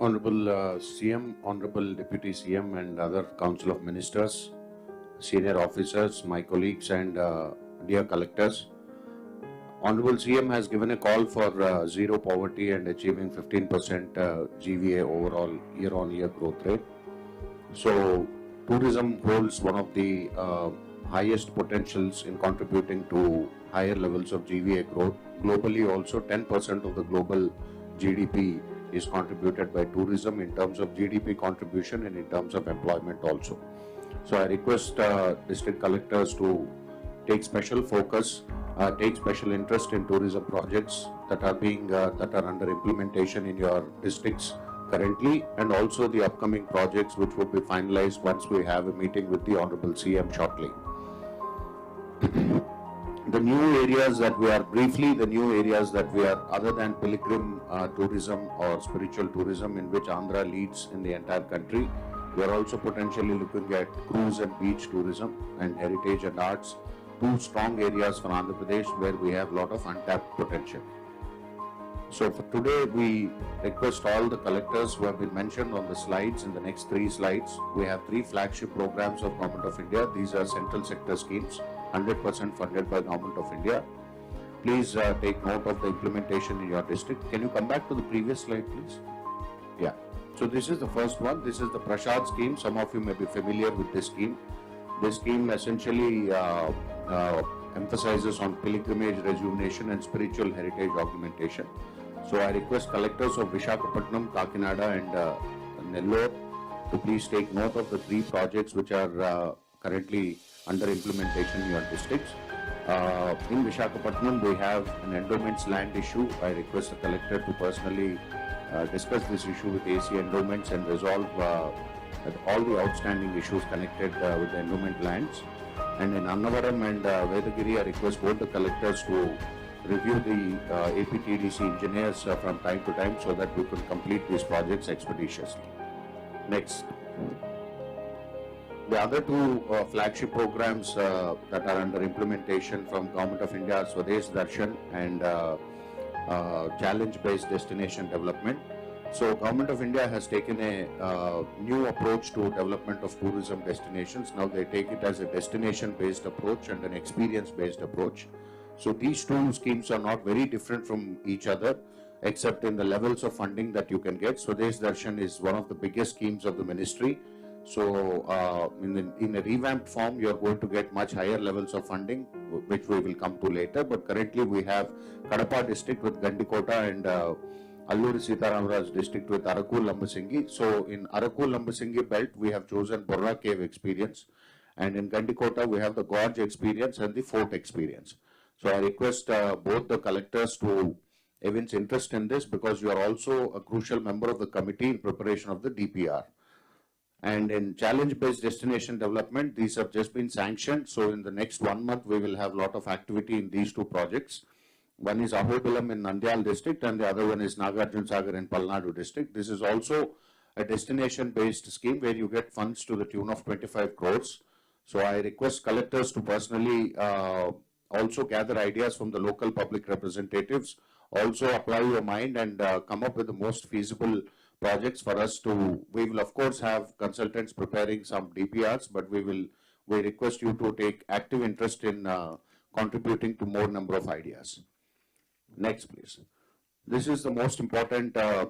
Honorable CM, Honorable Deputy CM and other Council of Ministers, senior officers, my colleagues and dear collectors. Honorable CM has given a call for zero poverty and achieving 15% GVA overall year-on-year growth rate. So tourism holds one of the highest potentials in contributing to higher levels of GVA growth. Globally also 10% of the global GDP is contributed by tourism in terms of GDP contribution and in terms of employment also. So I request district collectors to take special focus, take special interest in tourism projects that are under implementation in your districts currently, and also the upcoming projects which will be finalized once we have a meeting with the Honorable CM shortly. The new areas that we are other than pilgrim tourism or spiritual tourism, in which Andhra leads in the entire country, we are also potentially looking at cruise and beach tourism and heritage and arts, two strong areas for Andhra Pradesh where we have a lot of untapped potential. So for today, we request all the collectors who have been mentioned on the slides, in the next 3 slides, we have 3 flagship programs of Government of India. These are central sector schemes, 100% funded by Government of India. Please take note of the implementation in your district. Can you come back to the previous slide, please? Yeah. So this is the first one. This is the Prashad scheme. Some of you may be familiar with this scheme. This scheme essentially emphasizes on pilgrimage rejuvenation and spiritual heritage augmentation. So I request collectors of Visakhapatnam, Kakinada and Nellore to please take note of the 3 projects which are currently under implementation in your districts. In Visakhapatnam, we have an endowments land issue. I request the collector to personally discuss this issue with AC Endowments and resolve all the outstanding issues connected with the endowment lands. And in Annavaram and Vedagiri, I request both the collectors to review the APTDC engineers from time to time so that we can complete these projects expeditiously. Next. The other 2 flagship programs that are under implementation from Government of India are Swadesh Darshan and challenge-based destination development. So Government of India has taken a new approach to development of tourism destinations. Now they take it as a destination-based approach and an experience-based approach. So these 2 schemes are not very different from each other, except in the levels of funding that you can get. Swadesh Darshan is one of the biggest schemes of the ministry. So in a revamped form, you are going to get much higher levels of funding, which we will come to later. But currently we have Kadapa district with Gandikota and Alluri Sitaramraj district with Araku Lambasingi. So in Araku Lambasingi belt, we have chosen Borra cave experience. And in Gandikota, we have the gorge experience and the fort experience. So I request both the collectors to evince interest in this, because you are also a crucial member of the committee in preparation of the DPR. And in challenge-based destination development, these have just been sanctioned. So in the next 1 month, we will have a lot of activity in these 2 projects. One is Ahobilam in Nandyal district and the other one is Nagarjun Sagar in Palnadu district. This is also a destination-based scheme where you get funds to the tune of 25 crores. So I request collectors to personally also gather ideas from the local public representatives, also apply your mind and come up with the most feasible projects for us to. We will of course have consultants preparing some DPRs, but we request you to take active interest in contributing to more number of ideas. Next, please. This is the most important task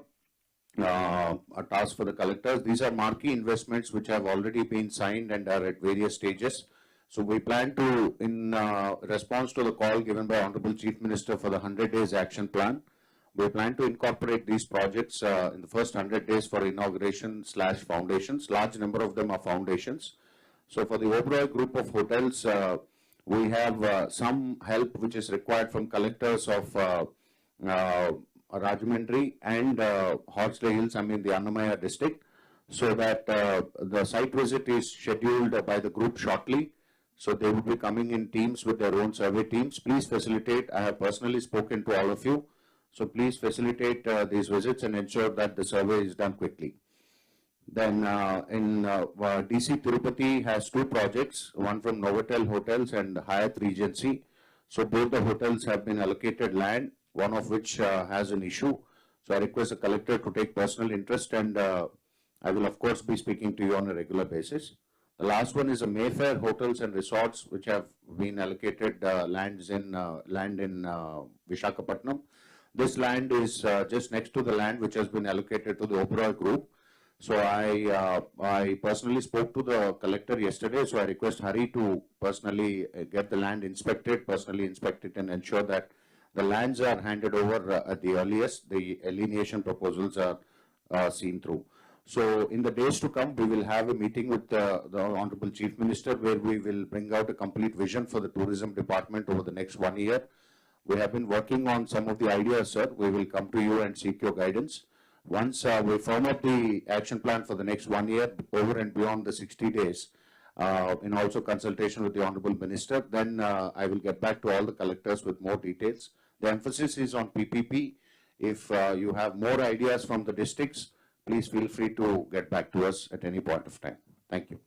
for the collectors. These are marquee investments which have already been signed and are at various stages. So we plan to, in response to the call given by Honorable Chief Minister for the 100 days action plan, we plan to incorporate these projects in the first 100 days for inauguration/foundations. Large number of them are foundations. So for the Oberoi group of hotels, we have some help which is required from collectors of Rajahmundry and Horsley Hills, the Annamaya district, so that the site visit is scheduled by the group shortly. So they will be coming in teams with their own survey teams. Please facilitate. I have personally spoken to all of you. So please facilitate these visits and ensure that the survey is done quickly. Then DC Tirupati has 2 projects, one from Novotel Hotels and Hyatt Regency. So both the hotels have been allocated land, one of which has an issue. So I request the collector to take personal interest, and I will of course be speaking to you on a regular basis. The last one is a Mayfair Hotels and Resorts, which have been allocated land in Visakhapatnam. This land is just next to the land which has been allocated to the Oberoi Group. So I personally spoke to the collector yesterday. So I request Hari to personally get the land inspected, personally inspect it, and ensure that the lands are handed over at the earliest. The alienation proposals are seen through. So in the days to come, we will have a meeting with the Honorable Chief Minister, where we will bring out a complete vision for the tourism department over the next 1 year. We have been working on some of the ideas, sir. We will come to you and seek your guidance. Once we firm up the action plan for the next 1 year, over and beyond the 60 days, in also consultation with the Honorable Minister, then I will get back to all the collectors with more details. The emphasis is on PPP. If you have more ideas from the districts, please feel free to get back to us at any point of time. Thank you.